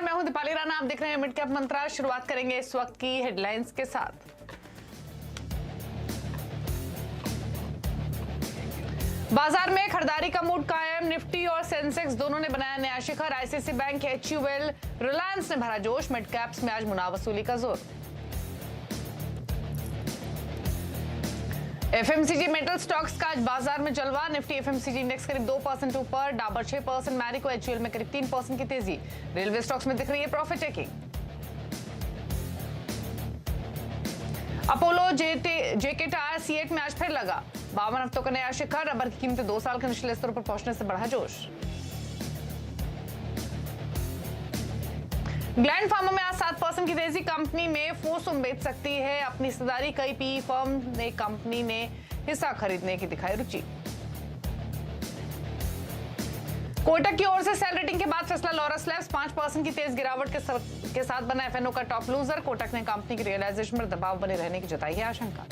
मैं हूं दीपाली राणा, आप देख रहे हैं मिड कैप मंत्रा। शुरुआत करेंगे इस वक्त की हेडलाइंस के साथ। बाजार में खरीदारी का मूड कायम, निफ्टी और सेंसेक्स दोनों ने बनाया नया शिखर। आईसीआईसी बैंक, एचयूएल, रिलायंस ने भरा जोश। मिड कैप्स में आज मुनाफ वसूली का जोर। एफएमसीजी मेटल स्टॉक्स का आज बाजार में जलवा। निफ्टी एफएमसीजी इंडेक्स करीब 2% ऊपर, डाबर 6%, मैरिको एचयूएल में करीब 3% की तेजी। रेलवे स्टॉक्स में दिख रही है प्रॉफिट टेकिंग। अपोलो जेके टायर C8 में आज फिर लगा 52 हफ्तों का नया शिखर। रबर की कीमतें 2 साल के निचले स्तरों पर पहुंचने से बढ़ा जोश। ग्लैंड फार्मा में आज 7% की तेजी। कंपनी में फोसुम बेच सकती है अपनी हिस्सेदारी। कई पीई फर्म ने कंपनी ने हिस्सा खरीदने की दिखाई रुचि। कोटक की ओर से सेल रेटिंग के बाद फैसला। लॉरस लैब्स 5% की तेज गिरावट के साथ बना एफएनओ का टॉप लूजर। कोटक ने कंपनी की रियलाइजेशन पर दबाव बने रहने की जताई है आशंका।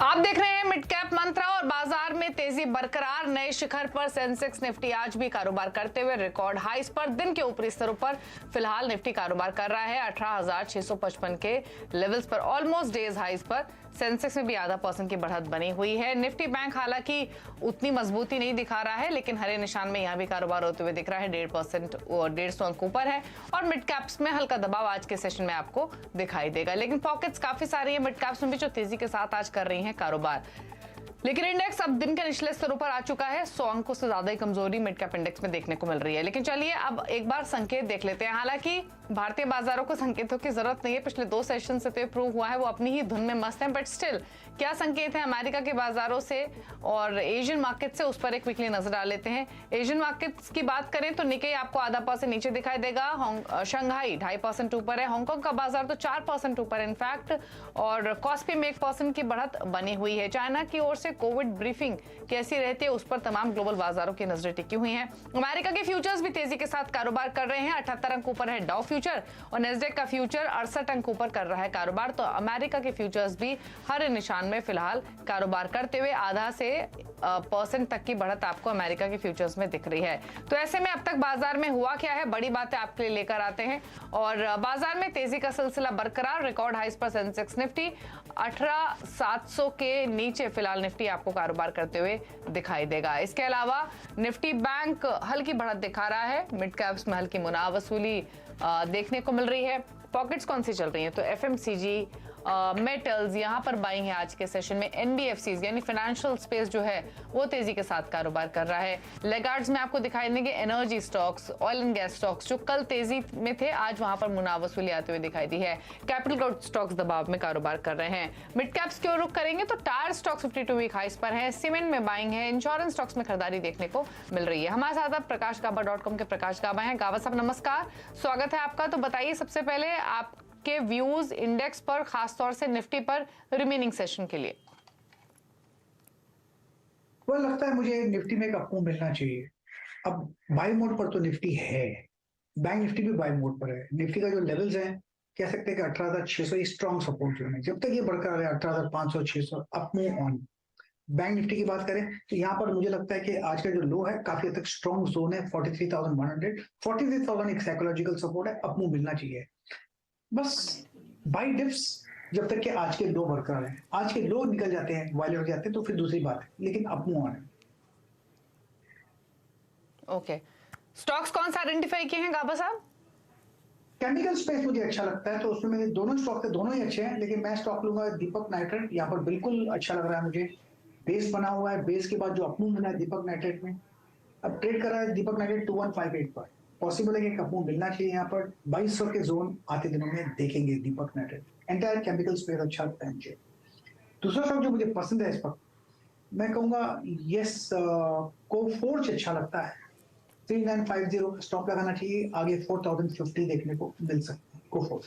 आप देख रहे हैं मिड कैप मंत्रा और बाजार में तेजी बरकरार। नए शिखर पर सेंसेक्स निफ्टी आज भी कारोबार करते हुए रिकॉर्ड हाइस पर। दिन के ऊपरी स्तरों पर फिलहाल निफ्टी कारोबार कर रहा है 18,655 के लेवल्स पर, ऑलमोस्ट डेज हाइस पर। सेंसेक्स में भी आधा % की बढ़त बनी हुई है। निफ्टी बैंक हालांकि उतनी मजबूती नहीं दिखा रहा है, लेकिन हरे निशान में यहां भी कारोबार होते हुए दिख रहा है। 1.5% और 150 अंक ऊपर है और मिड कैप्स में हल्का दबाव आज के सेशन में आपको दिखाई देगा। लेकिन पॉकेट्स काफी सारी है मिड कैप्स में भी, जो तेजी के साथ आज कर रही है कारोबार। लेकिन इंडेक्स अब दिन के निचले स्तरों पर आ चुका है। 100 अंकों से ज्यादा ही कमजोरी मिड कैप इंडेक्स में देखने को मिल रही है। लेकिन चलिए अब एक बार संकेत देख लेते हैं। हालांकि भारतीय बाजारों को संकेतों की जरूरत नहीं है, पिछले 2 सेशन से तो प्रूव हुआ है, वो अपनी ही धुन में मस्त है। बट स्टिल क्या संकेत है अमेरिका के बाजारों से और एशियन मार्केट से, उस पर एक वीकली नजर डाल लेते हैं। एशियन मार्केट्स की बात करें तो निकेई आपको आधा % नीचे दिखाई देगा। शंघाई 2.5% ऊपर है। हांगकांग का बाजार तो 4% ऊपर इनफैक्ट, और कॉस्पी में 1% की बढ़त बनी हुई है। चाइना की ओर से कोविड ब्रीफिंग कैसी रहती है उस पर तमाम ग्लोबल बाजारों की नजरें टिकी हुई हैं। अमेरिका के फ्यूचर्स भी तेजी के साथ कारोबार कर रहे हैं। 78 अंक ऊपर है डाउ फ्यूचर और नेस्डेक का फ्यूचर 68 अंक ऊपर कर रहा है कारोबार। तो अमेरिका के फ्यूचर्स भी हरे निशान में फिलहाल कारोबार करते हुए आधा से % तक की बढ़त आपको अमेरिका के फ्यूचर्स में दिख रही है। तो ऐसे में अब तक बाजार में हुआ क्या है, बड़ी बातें आपके लिए लेकर आते हैं। और बाजार में तेजी का सिलसिला बरकरार। रिकॉर्ड हाइस पर सेंसेक्स निफ्टी 18,700 के नीचे फिलहाल निफ्टी आपको कारोबार करते हुए दिखाई देगा। इसके अलावा निफ्टी बैंक हल्की बढ़त दिखा रहा है। मिड कैप्स में हल्की मुनाफ वसूली देखने को मिल रही है। पॉकेट्स कौन सी चल रही हैं तो एफएमसीजी, मेटल्स यहाँ पर बाइंग है आज के सेशन में। एनबीएफसीज यानी फाइनेंशियल स्पेस जो है वो तेजी के साथ कारोबार कर रहा है। लेगार्ड्स में आपको दिखाई देंगे energy stocks, oil and gas stocks जो कल तेजी में थे, आज वहां पर मुनाफ वसूली आते हुए दिखाई दी है। कैपिटल गुड्स स्टॉक्स दबाव में कारोबार कर रहे हैं। मिड कैप्स की ओर रुख करेंगे तो टायर स्टॉक्स 52 वीक हाइस पर है। सीमेंट में बाइंग है। इंश्योरेंस स्टॉक्स में खरीदारी देखने को मिल रही है। हमारे साथ अब प्रकाशगाबा.com के प्रकाश गाबा हैं। गाबा साहब नमस्कार, स्वागत है आपका। तो बताइए सबसे पहले आप के व्यूज इंडेक्स पर, खासतौर से निफ्टी पर रिमेनिंग सेशन के लिए। वो लगता है मुझे निफ्टी में एक अपमूव मिलना चाहिए। अब बाय मोड पर तो निफ्टी है, बैंक निफ्टी भी बाय मोड पर है। निफ्टी का जो लेवल्स हैं कह सकते हैं कि 18,600 स्ट्रॉन्ग सपोर्ट जोन है। जब तक ये बरकरार है 18,500 600 अपमूव ऑन। बैंक निफ्टी की बात करें तो यहाँ पर मुझे लगता है कि आज का जो लो है काफी हद तक स्ट्रॉन्ग जोन है। 43,100 43,000 एक साइकोलॉजिकल सपोर्ट है, अपमूव मिलना चाहिए। बस बाई डिप्स जब तक कि आज के लो बरकरार है, आज के लो निकल जाते हैं, वायलेट हो जाते हैं तो फिर दूसरी बात है, लेकिन अपमूव ऑन है। ओके, स्टॉक्स कौन सा आइडेंटिफाई किए हैं गाबा साहब? केमिकल स्पेस मुझे अच्छा लगता है, तो उसमें मेरे दोनों स्टॉक थे, दोनों ही अच्छे हैं। लेकिन मैं स्टॉक लूंगा दीपक नाइट्रेट। यहाँ पर बिल्कुल अच्छा लग रहा है मुझे। बेस बना हुआ है, बेस के बाद जो अपमूव मिला है दीपक नाइट्रेट में, अब ट्रेड कर रहा है दीपक नाइट्रेट 2158 पर। पॉसिबल है कि अपमूव मिलना चाहिए। यहाँ पर 2200 के जोन आते दिनों में देखेंगे दीपक नाइट्रेट। एंटायर केमिकल स्पेस अच्छा लगता है मुझे। दूसरा स्टॉक जो मुझे पसंद है इस वक्त, मैं कहूंगा यस कोफोर्ज अच्छा लगता है। 3950 स्टॉप लगाना चाहिए। आगे 4050 देखने को मिल सकता है कोफोर्ज।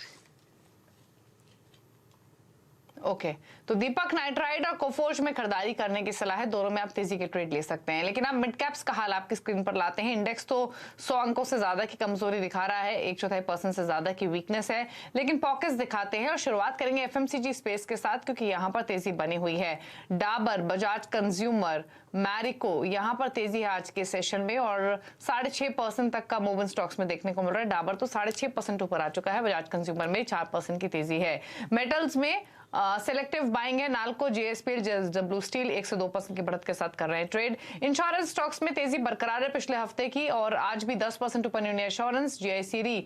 ओके तो दीपक नाइट्राइट और कोफोर्ज में खरीदारी करने की सलाह है, दोनों में आप तेजी के ट्रेड ले सकते हैं। लेकिन आप मिड कैप्स का हाल आपकी स्क्रीन पर लाते हैं। इंडेक्स तो 100 अंकों से ज्यादा की कमजोरी दिखा रहा है, 1/4% से ज्यादा की वीकनेस है, लेकिन पॉकेट्स दिखाते हैं। और शुरुआत करेंगे एफएमसीजी स्पेस के साथ, क्योंकि यहां पर तेजी बनी हुई है। डाबर, बजाज कंज्यूमर, मैरिको, यहां पर तेजी है आज के सेशन में और 6.5% तक का मूव इन स्टॉक्स में देखने को मिल रहा है। डाबर तो 6.5% ऊपर आ चुका है, बजाज कंज्यूमर में 4% की तेजी है। मेटल्स में सिलेक्टिव बाइंग है। नाल्को, जेएसपीएल, जेएसडब्ल्यू स्टील 1 से 2% की बढ़त के साथ कर रहे हैं ट्रेड। इंश्योरेंस स्टॉक्स में तेजी बरकरार है पिछले हफ्ते की और आज भी 10% ऊपर यूनियन एश्योरेंस, जीआईसीरी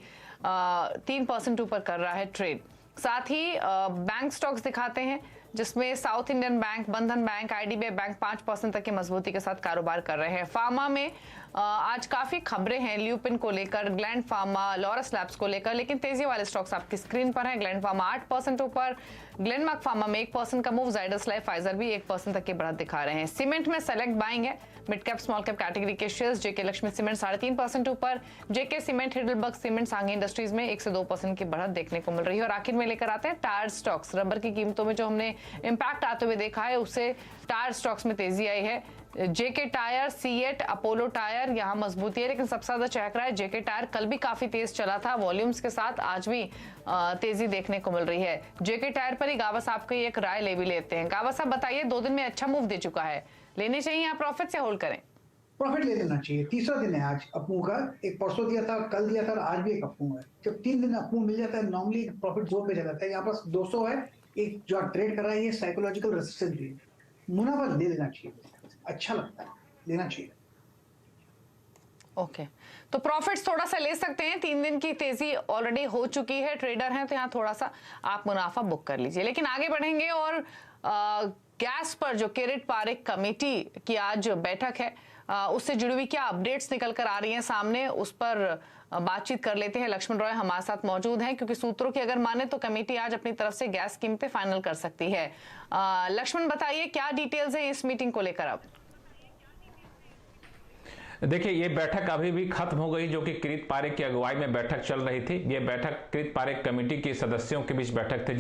3% ऊपर कर रहा है ट्रेड। साथ ही बैंक स्टॉक्स दिखाते हैं, जिसमें साउथ इंडियन बैंक, बंधन बैंक, आईडीबीआई बैंक 5% तक की मजबूती के साथ कारोबार कर रहे हैं। फार्मा में आज काफी खबरें हैं ल्यूपिन को लेकर, ग्लैंड फार्मा, लॉरस लैब्स को लेकर, लेकिन तेजी वाले स्टॉक्स आपकी स्क्रीन पर हैं। ग्लैंड फार्मा 8% ऊपर, ग्लेनमार्क फार्मा में 1% का मूव, जाइडस लाइफ, फाइजर भी 1% तक की बढ़त दिखा रहे हैं। सीमेंट में सेलेक्ट बाइंग है। Mid cap small cap category के शेयर्स, जेके लक्ष्मी सीमेंट 3.5% ऊपर, JK cement, Heidelberg cement, Sanghi industries में 1 से 2% की बढ़त देखने को मिल रही है। और आखिर में लेकर आते हैं टायर स्टॉक्स। रबर की कीमतों में जो हमने इंपैक्ट आते हुए देखा है, उससे टायर स्टॉक्स में तेजी आई है। जेके टायर, सीएट, अपोलो टायर यहां मजबूती है, लेकिन सबसे ज्यादा चहक रहा है जेके टायर। कल भी काफी तेज चला था वॉल्यूम्स के साथ, आज भी तेजी देखने को मिल रही है। जेके टायर पर ही गावा साहब की एक राय ले भी लेते हैं। गावा साहब बताइए, 2 दिन में अच्छा मूव दे चुका है, लेने चाहिए यहाँ प्रॉफिट से होल्ड करें? प्रॉफिट ले लेना चाहिए। तीसरा दिन है आज अपमूव का, एक परसों दिया था, कल दिया था और आज भी एक अपमूव है। जब 3 दिन अपमूव मिल जाता है, नॉर्मली प्रॉफिट जोन पे चला जाता है। यहाँ पर 200 है, एक जो ट्रेड कर रहा है, ये साइकोलॉजिकल रेजिस्टेंस भी है, मुनाफा ले लेना चाहिए, अच्छा लगता है, लेना चाहिए। ओके तो प्रॉफिट्स थोड़ा सा ले सकते हैं। 3 दिन की तेजी ऑलरेडी हो चुकी है, ट्रेडर हैं तो यहाँ थोड़ा सा आप मुनाफा बुक कर लीजिए। लेकिन आगे बढ़ेंगे और गैस पर जो किरीट पारेख कमेटी की आज बैठक है, उससे जुड़ी हुई क्या अपडेट्स निकल कर आ रही हैं सामने, उस पर बातचीत कर लेते हैं। लक्ष्मण रॉय हमारे साथ मौजूद हैं, क्योंकि सूत्रों की अगर माने तो कमेटी आज अपनी तरफ से गैस कीमतें फाइनल कर सकती है। लक्ष्मण बताइए क्या डिटेल्स है इस मीटिंग को लेकर? अब देखिए, ये बैठक अभी भी खत्म हो गई, जो कि किरीट पारेख की अगुवाई में बैठक चल रही थी। ये बैठक किरीट पारेख कमेटी के सदस्यों के बीच बैठक थी,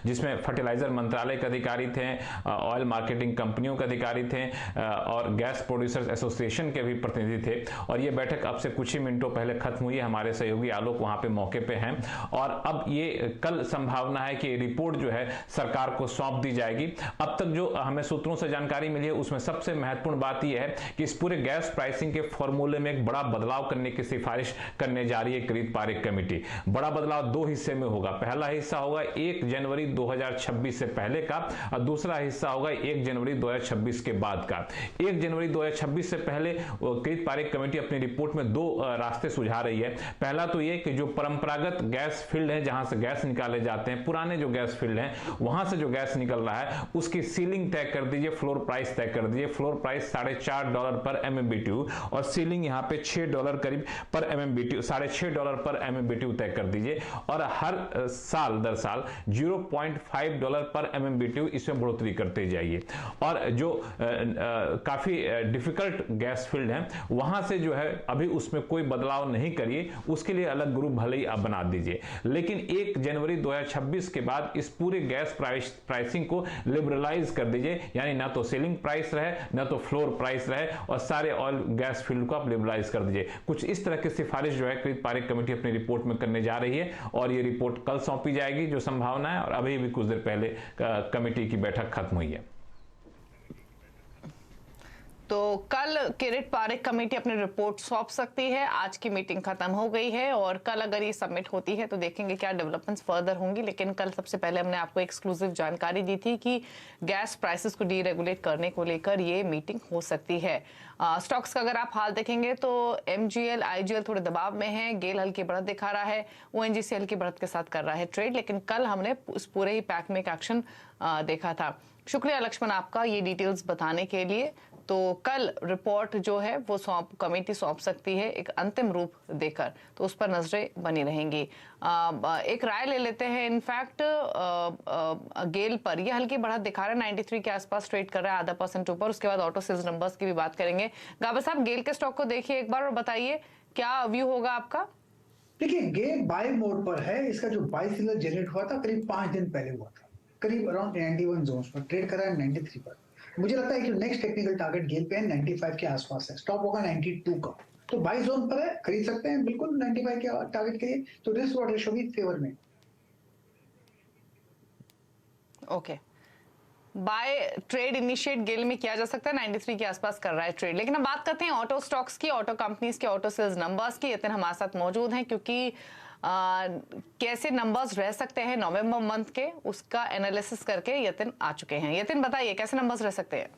जिसमें फर्टिलाइजर मंत्रालय के अधिकारी थे, ऑयल मार्केटिंग कंपनियों के अधिकारी थे और गैस प्रोड्यूसर्स एसोसिएशन के भी प्रतिनिधि थे। और ये बैठक अब से कुछ ही मिनटों पहले खत्म हुई है। हमारे सहयोगी आलोक वहां पे मौके पे हैं और अब ये कल संभावना है कि रिपोर्ट जो है सरकार को सौंप दी जाएगी। अब तक जो हमें सूत्रों से जानकारी मिली है, उसमें सबसे महत्वपूर्ण बात यह है कि इस पूरे गैस प्राइसिंग के फॉर्मूले में एक बड़ा बदलाव करने की सिफारिश करने जा रही है किरीट पारेख कमेटी। बड़ा बदलाव 2 हिस्से में होगा। पहला हिस्सा होगा 1 जनवरी 2026 से पहले का और दूसरा हिस्सा होगा 1 जनवरी 2026 के बाद का। 1 जनवरी 2026 से पहले किरीट पारेख कमेटी अपनी रिपोर्ट में 2 रास्ते सुझा रही है। पहला तो ये कि जो परंपरागत गैस फील्ड है, जहां से गैस निकाले जाते हैं, पुराने जो गैस फील्ड हैं, वहां से जो गैस निकल रहा है उसकी सीलिंग तय कर दीजिए, फ्लोर प्राइस तय कर दीजिए। फ्लोर प्राइस $4.5 पर MMBTU और सीलिंग यहाँ पे $6 करीब पर MMBTU, $6.5 पर MMBTU तय कर दीजिए। और हर साल दर साल $0.5 पर MMBTU इसमें बढ़ोतरी करते जाइए। और जो काफी डिफिकल्ट गैस फील्ड है, वहां से जो है अभी उसमें कोई बदलाव नहीं करिए, उसके लिए अलग ग्रुप भले ही आप बना दीजिए। लेकिन 1 जनवरी 2026 के बाद इस पूरे गैस प्राइसिंग को लिबरलाइज कर दीजिए, यानी ना तो सेलिंग प्राइस रहे ना तो फ्लोर प्राइस रहे, और सारे ऑयल गैस फील्ड को आप लिबरलाइज कर दीजिए। कुछ इस तरह की सिफारिश जो है किरीट पारेख कमेटी अपनी रिपोर्ट में करने जा रही है और ये रिपोर्ट कल सौंपी जाएगी जो संभावना है। और अभी भी कुछ देर पहले कमेटी की बैठक खत्म हुई है। तो कल किरीट पारेख कमेटी अपनी रिपोर्ट सौंप सकती है। आज की मीटिंग खत्म हो गई है और कल अगर ये सबमिट होती है तो देखेंगे क्या डेवलपमेंट्स फर्दर होंगी। लेकिन कल सबसे पहले हमने आपको एक्सक्लूसिव जानकारी दी थी कि गैस प्राइसेस को डीरेगुलेट करने को लेकर ये मीटिंग हो सकती है। स्टॉक्स का अगर आप हाल देखेंगे तो MGL, IGL थोड़े दबाव में है, गेल हल्की बढ़त दिखा रहा है, ONGC हल्की बढ़त के साथ कर रहा है ट्रेड। लेकिन कल हमने इस पूरे ही पैक में एक एक्शन देखा था। शुक्रिया लक्ष्मण आपका ये डिटेल्स बताने के लिए। तो कल रिपोर्ट जो है वो कमेटी सौंप सकती है एक अंतिम रूप देकर, तो उस पर नजरें बनी रहेंगी। एक राय ले लेते हैं इनफैक्ट गेल पर। ये हल्की बढ़त दिखा रहा है, 93 के आसपास ट्रेड कर रहा है, 0.5% ऊपर। उसके बाद ऑटो सेल्स नंबर्स की भी बात करेंगे। गाबा साहब गेल के स्टॉक को देखिए एक बार और बताइए क्या व्यू होगा आपका? देखिए, गेल बाय मोड पर है। इसका जो बाय सिग्नल जनरेट हुआ था करीब 5 दिन पहले हुआ था, करीब अराउंड 91 जोन्स पर ट्रेड कर रहा है 93 पर। मुझे लगता है कि नेक्स्ट टेक्निकल टारगेट गेल पे है 95 के आसपास है, स्टॉप होगा 92 का, तो 22 जोन पर है, खरीद सकते हैं बिल्कुल 95 के टारगेट के लिए, तो रिस्क रिवॉर्ड रेशियो भी फेवर में। ओके, बाय ट्रेड इनिशिएट गेल में किया जा सकता है, 93 के आसपास कर रहा है ट्रेड। लेकिन अब बात करते हैं ऑटो स्टॉक्स की, ऑटो कंपनीज के ऑटो सेल्स नंबर्स की। यतिन हमारे साथ मौजूद हैं क्योंकि कैसे नंबर्स रह सकते हैं नवंबर मंथ के, उसका एनालिसिस करके यतिन आ चुके हैं। यतिन बताइए कैसे नंबर्स रह सकते हैं?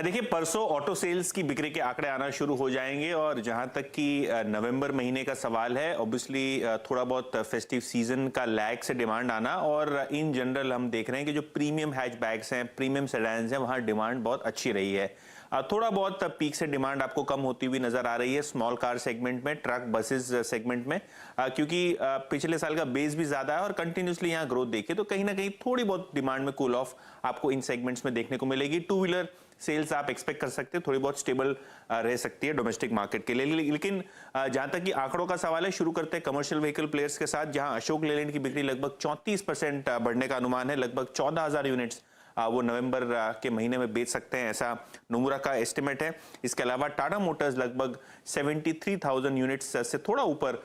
देखिए, परसों ऑटो सेल्स की बिक्री के आंकड़े आना शुरू हो जाएंगे और जहां तक कि नवंबर महीने का सवाल है, ऑब्वियसली थोड़ा बहुत फेस्टिव सीजन का लैग से डिमांड आना, और इन जनरल हम देख रहे हैं कि जो प्रीमियम हैचबैक्स हैं, प्रीमियम सेडान्स हैं, वहां डिमांड बहुत अच्छी रही है। थोड़ा बहुत पीक से डिमांड आपको कम होती हुई नजर आ रही है स्मॉल कार सेगमेंट में, ट्रक बसेस सेगमेंट में, क्योंकि पिछले साल का बेस भी ज्यादा है और कंटिन्यूसली यहाँ ग्रोथ देखिए तो कहीं ना कहीं थोड़ी बहुत डिमांड में कूल ऑफ आपको इन सेगमेंट्स में देखने को मिलेगी। टू व्हीलर सेल्स आप एक्सपेक्ट कर सकते हैं थोड़ी बहुत स्टेबल रह सकती है डोमेस्टिक मार्केट के लिए। लेकिन जहां तक कि आंकड़ों का सवाल है, शुरू करते हैं कमर्शियल व्हीकल प्लेयर्स के साथ, जहां अशोक लेलैंड की बिक्री लगभग 34% बढ़ने का अनुमान है, लगभग 14,000 यूनिट्स वो नवंबर के महीने में बेच सकते हैं, ऐसा नोमुरा का एस्टिमेट है। इसके अलावा टाटा मोटर्स लगभग 73,000 यूनिट्स से थोड़ा ऊपर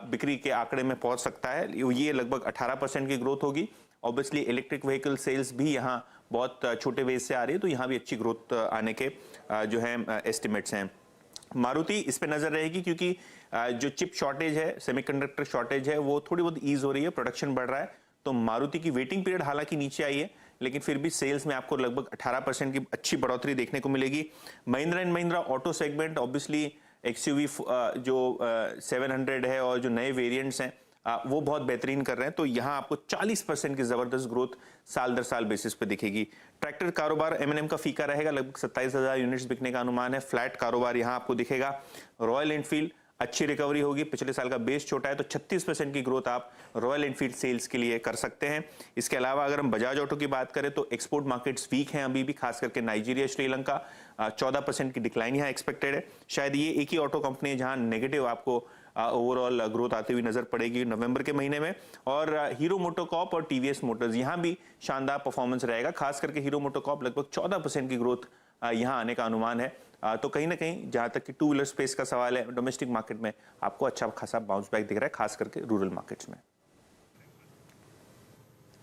बिक्री के आंकड़े में पहुंच सकता है, ये लगभग 18% की ग्रोथ होगी। ऑब्वियसली इलेक्ट्रिक व्हीकल सेल्स भी यहाँ बहुत छोटे बेस से आ रही है, तो यहाँ भी अच्छी ग्रोथ आने के जो है एस्टिमेट्स हैं। मारुति इस पे नजर रहेगी क्योंकि जो चिप शॉर्टेज है, सेमीकंडक्टर शॉर्टेज है, वो थोड़ी बहुत ईज हो रही है, प्रोडक्शन बढ़ रहा है, तो मारुति की वेटिंग पीरियड हालांकि नीचे आई है, लेकिन फिर भी सेल्स में आपको लगभग 18% की अच्छी बढ़ोतरी देखने को मिलेगी। Mahindra and Mahindra auto segment, obviously XUV जो 700 है और जो नए वेरिएंट्स हैं वो बहुत बेहतरीन कर रहे हैं, तो यहाँ आपको 40% की जबरदस्त ग्रोथ साल दर साल बेसिस पे दिखेगी। ट्रैक्टर कारोबार M&M का फीका रहेगा, लगभग 27,000 यूनिट्स बिकने का अनुमान है। फ्लैट कारोबार यहाँ आपको दिखेगा। रॉयल एनफील्ड अच्छी रिकवरी होगी, पिछले साल का बेस छोटा है, तो 36% की ग्रोथ आप रॉयल एनफील्ड सेल्स के लिए कर सकते हैं। इसके अलावा अगर हम बजाज ऑटो की बात करें तो एक्सपोर्ट मार्केट्स वीक हैं अभी भी, खास करके नाइजीरिया, श्रीलंका, 14% की डिक्लाइन यहाँ एक्सपेक्टेड है। शायद ये एक ही ऑटो कंपनी है जहां नेगेटिव आपको ओवरऑल ग्रोथ आती हुई नजर पड़ेगी नवंबर के महीने में। और हीरो मोटोकॉर्प और टीवीएस मोटर्स यहाँ भी शानदार परफॉर्मेंस रहेगा, खास करके हीरो मोटोकॉर्प लगभग 14% की ग्रोथ यहाँ आने का अनुमान है। तो कहीं ना कहीं जहां तक कि टू व्हीलर स्पेस का सवाल है, डोमेस्टिक मार्केट में आपको अच्छा खासा बाउंस बैक दिख रहा है, खास करके रूरल मार्केट्स में।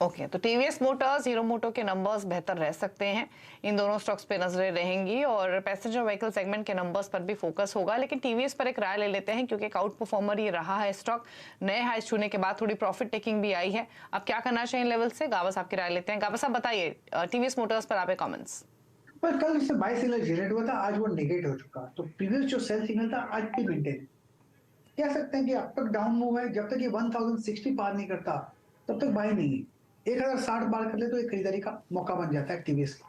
ओके, तो टीवीएस मोटर्स, हीरो मोटो के नंबर्स बेहतर रह सकते हैं, इन दोनों स्टॉक्स पे नजरें रहेंगी और पैसेंजर व्हीकल सेगमेंट के नंबर्स पर भी फोकस होगा। लेकिन टीवीएस पर एक राय ले लेते हैं क्योंकि एक आउट परफॉर्मर ये रहा है स्टॉक, नए हाई छूने के बाद थोड़ी प्रॉफिट टेकिंग भी आई है। अब क्या करना चाहिए लेवल से, गावा साहब की राय लेते हैं। गावा साहब बताइए टीवीएस मोटर्स पर आपके कमेंट्स। पर कल इससे बाय सिग्नल जनरेट हुआ था, आज वो नेगेट हो चुका, तो प्रीवियस जो सेल सिग्नल था आज भी मेंटेन कह सकते हैं कि अब तक डाउन मूव है। जब तक ये 1060 पार नहीं करता तब तक बाय नहीं है। 1060 पार कर ले तो एक खरीदारी का मौका बन जाता है टीवीएस का।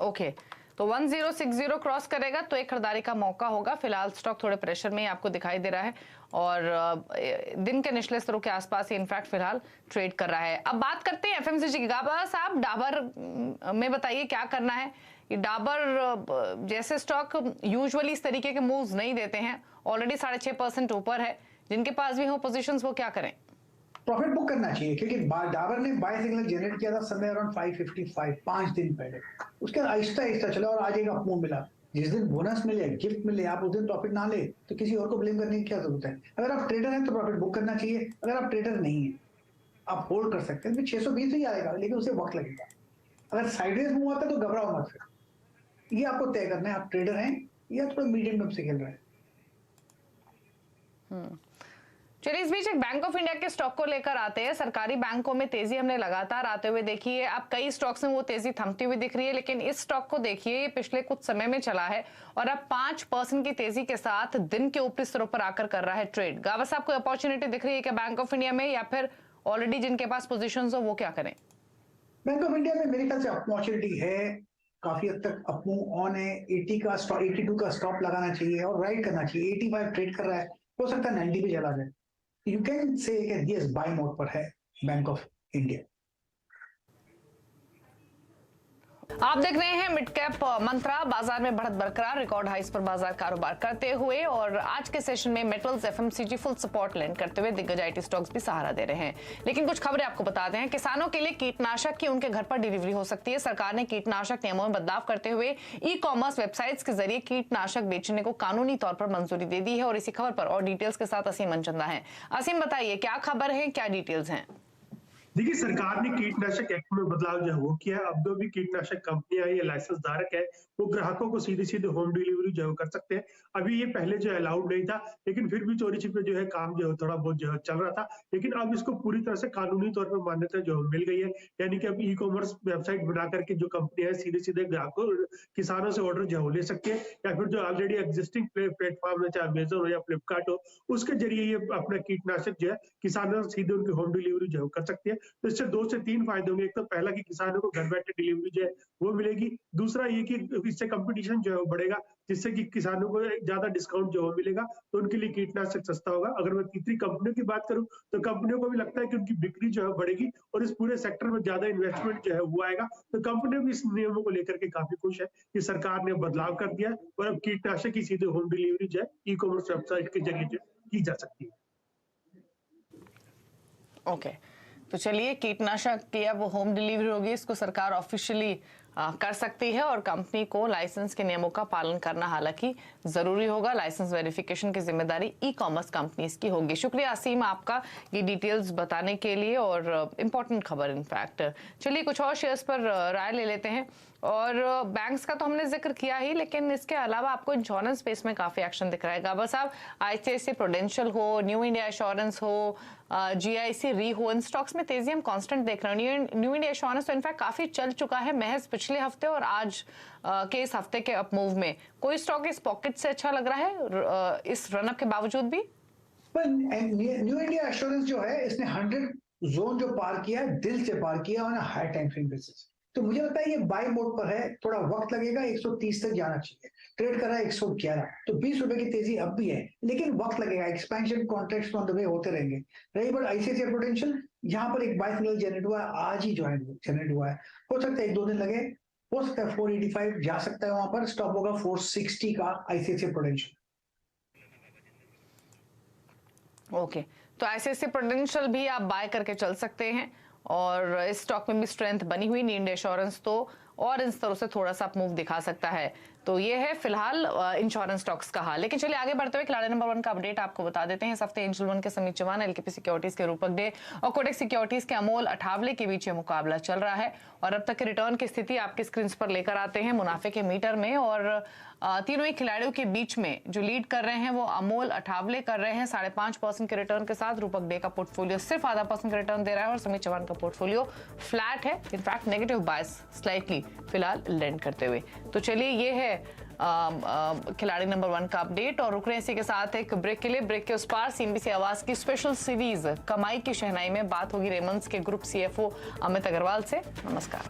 ओके, तो 1060 क्रॉस करेगा तो एक खरीदारी का मौका होगा। फिलहाल स्टॉक थोड़े प्रेशर में आपको दिखाई दे रहा है और दिन के निचले स्तरों के आसपास ही इनफैक्ट फिलहाल ट्रेड कर रहा है। अब बात करते हैं एफएमसीजी की। गाबा साहब, डाबर में बताइए क्या करना है। ये डाबर जैसे स्टॉक यूजुअली इस तरीके के मूव्स नहीं देते हैं, ऑलरेडी 6.5% ऊपर है, जिनके पास भी हो पोजीशंस वो क्या करें? प्रॉफिट बुक करना चाहिए क्योंकि डाबर ने बाय सिग्नल जनरेट किया था समय अराउंड 555 5 दिन पहले, उसके बाद आहिस्ता आहिस्ता चला और आज एक अपमूव मिला। जिस दिन बोनस मिले, गिफ्ट मिले, आप उस दिन प्रॉफिट ना ले तो किसी और को ब्लेम करने की क्या जरूरत है। अगर आप ट्रेडर हैं तो प्रॉफिट बुक करना चाहिए, अगर आप ट्रेडर नहीं है आप होल्ड कर सकते हैं। 620 ही आएगा लेकिन उसे वक्त लगेगा। अगर साइडवेज मूव आता है तो घबराओ मत, फिर ये आपको तय करना है आप ट्रेडर हैं या थोड़ा मीडियम टर्म से खेल रहे हैं। चलिए, इस बीच एक बैंक ऑफ इंडिया के स्टॉक को लेकर आते हैं। सरकारी बैंकों में तेजी हमने लगातार आते हुए देखी है। अब कई स्टॉक्स में वो तेजी थमती हुई दिख रही है, लेकिन इस स्टॉक को देखिए, ये पिछले कुछ समय में चला है और अब 5% की तेजी के साथ दिन के ऊपरी स्तरों पर आकर कर रहा है ट्रेड। गावा साहब, कोई अपॉर्चुनिटी दिख रही है क्या बैंक ऑफ इंडिया में, या फिर ऑलरेडी जिनके पास पोजिशन हो वो क्या करें? बैंक ऑफ इंडिया में मेरे ख्याल से अपॉर्चुनिटी है, काफी हद तक अपमूव ऑन है। 82 का स्टॉप लगाना चाहिए और राइड करना चाहिए। 85 ट्रेड कर रहा है, हो सकता है 90 पे चला जाए। You can say yes by mode पर है बैंक ऑफ इंडिया। आप देख रहे हैं मिड कैप मंत्रा। बाजार में बढ़त बरकरार, रिकॉर्ड हाइस पर बाजार कारोबार करते हुए और आज के सेशन में metals, FMCG full support land करते हुए दिग्गज आईटी स्टॉक्स भी सहारा दे रहे हैं। लेकिन कुछ खबरें आपको बता दें, किसानों के लिए कीटनाशक की उनके घर पर डिलीवरी हो सकती है। सरकार ने कीटनाशक नियमों में बदलाव करते हुए ई कॉमर्स वेबसाइट्स के जरिए कीटनाशक बेचने को कानूनी तौर पर मंजूरी दे दी है। और इसी खबर पर और डिटेल्स के साथ असीम मनचंदा है। असीम, बताइए क्या खबर है, क्या डिटेल्स हैं? देखिए, सरकार ने कीटनाशक एक्ट में बदलाव जो है वो किया है। अब जो भी कीटनाशक कंपनियां या लाइसेंस धारक है वो ग्राहकों को सीधे सीधे होम डिलीवरी जो है कर सकते हैं। अभी ये पहले जो अलाउड नहीं था, लेकिन फिर भी चोरी छिपे जो है काम जो है थोड़ा बहुत जो है चल रहा था। लेकिन अब इसको पूरी तरह से कानूनी तौर पर मान्यता जो है मिल गई है। यानी कि अब ई कॉमर्स वेबसाइट बना करके जो कंपनियां है सीधे सीधे ग्राहकों किसानों से ऑर्डर जो है ले सकती है, या फिर जो ऑलरेडी एग्जिस्टिंग प्लेटफॉर्म है चाहे अमेजन हो या फ्लिपकार्ट हो, उसके जरिए ये अपना कीटनाशक जो है किसानों से सीधे उनकी होम डिलीवरी जो है कर सकती है। तो इससे 2 से 3 फायदे होंगे। एक तो पहला कि किसानों को घर बैठे डिलीवरी जो है वो मिलेगी। दूसरा ये कि इससे कंपटीशन जो है वो बढ़ेगा, जिससे कि किसानों को ज्यादा डिस्काउंट जो है मिलेगा, तो उनके लिए कीटनाशक सस्ता होगा। अगर मैं तीसरी कंपनियों की बात करूं तो कंपनियों को भी लगता है कि उनकी बिक्री जो है बढ़ेगी और इस पूरे सेक्टर में ज्यादा इन्वेस्टमेंट जो है वो आएगा। तो कंपनियों भी इस नियमों को लेकर के काफी खुश है कि सरकार ने बदलाव कर दिया और अब कीटनाशक की सीधे होम डिलीवरी जो है ई कॉमर्स वेबसाइट के जरिए की जा सकती है। ओके, तो चलिए, कीटनाशक की अब होम डिलीवरी होगी, इसको सरकार ऑफिशियली कर सकती है और कंपनी को लाइसेंस के नियमों का पालन करना हालांकि जरूरी होगा। लाइसेंस वेरिफिकेशन की जिम्मेदारी ई कॉमर्स कंपनीज की होगी। शुक्रिया असीम आपका ये डिटेल्स बताने के लिए और इम्पोर्टेंट खबर इनफैक्ट। चलिए कुछ और शेयर्स पर राय ले लेते हैं। और बैंक्स का तो हमने जिक्र किया ही, लेकिन इसके अलावा आपको इंश्योरेंस स्पेस में काफी एक्शन दिख रहा है। गाबा साहब, आईसीआईसीआई प्रूडेंशियल हो, न्यू इंडिया एश्योरेंस हो, जीआईसी री हो, इन स्टॉक्स में तेजी हम कांस्टेंट देख रहे हैं। न्यू इंडिया एश्योरेंस तो इनफैक्ट काफी चल चुका है महज पिछले हफ्ते और आज के इस हफ्ते के अप मूव में। कोई स्टॉक इस पॉकेट से अच्छा लग रहा है इस रनअप के बावजूद भी? न्यू इंडिया एश्योरेंस जो है इसने 100 जोन जो पार किया है, दिल से पार किया on high time frame basis. तो मुझे लगता है ये बाय मोड पर है, थोड़ा वक्त लगेगा, 130 तक जाना चाहिए। ट्रेड कर रहा है 111, तो 20 रुपए की तेजी अब भी है, लेकिन वक्त लगेगा। Expansion contracts on the way होते रहेंगे। रही बात आईसीआईसीआई प्रूडेंशियल, यहाँ पर एक बाय सिग्नल जनरेट हुआ है, आज ही जनरेट हुआ है। हो सकता है 1-2 दिन लगे, हो सकता है 485 जा सकता है, वहां पर स्टॉप होगा 460 का आईसीआईसीआई प्रूडेंशियल। ओके, तो आईसीआईसीआई प्रूडेंशियल भी आप बाय करके चल सकते हैं और इस स्टॉक में भी स्ट्रेंथ बनी हुई। न्यू इंडिया एश्योरेंस तो और इन स्तरों से थोड़ा सा मूव दिखा सकता है। तो ये है फिलहाल इंश्योरेंस स्टॉक्स का हाल। लेकिन चलिए आगे बढ़ते हुए खिलाड़ी नंबर 1 का अपडेट आपको बता देते हैं। इस हफ्ते एंजल वन के समीप चौहान, एलकेपी सिक्योरिटीज के रूपक डे और कोटेक सिक्योरिटीज के अमोल अठावले के बीच ये मुकाबला चल रहा है। और अब तक के रिटर्न की स्थिति आपके स्क्रीन पर लेकर आते हैं मुनाफे के मीटर में। और तीनों ही खिलाड़ियों के बीच में जो लीड कर रहे हैं वो अमोल अठावले कर रहे हैं 5.5% के रिटर्न के साथ। रूपक डे का पोर्टफोलियो सिर्फ 0.5% का रिटर्न दे रहा है और समीप चौहान का पोर्टफोलियो फ्लैट है, इनफैक्ट नेगेटिव बायस स्लाइटली फिलहाल लेंड करते हुए। तो चलिए ये है खिलाड़ी नंबर 1 का अपडेट और रुक रहे हैं इसी के साथ एक ब्रेक के लिए। ब्रेक के उस पार सीएनबीसी आवाज की स्पेशल सीरीज कमाई की शहनाई में बात होगी रेमंड्स के ग्रुप सीएफओ अमित अग्रवाल से। नमस्कार।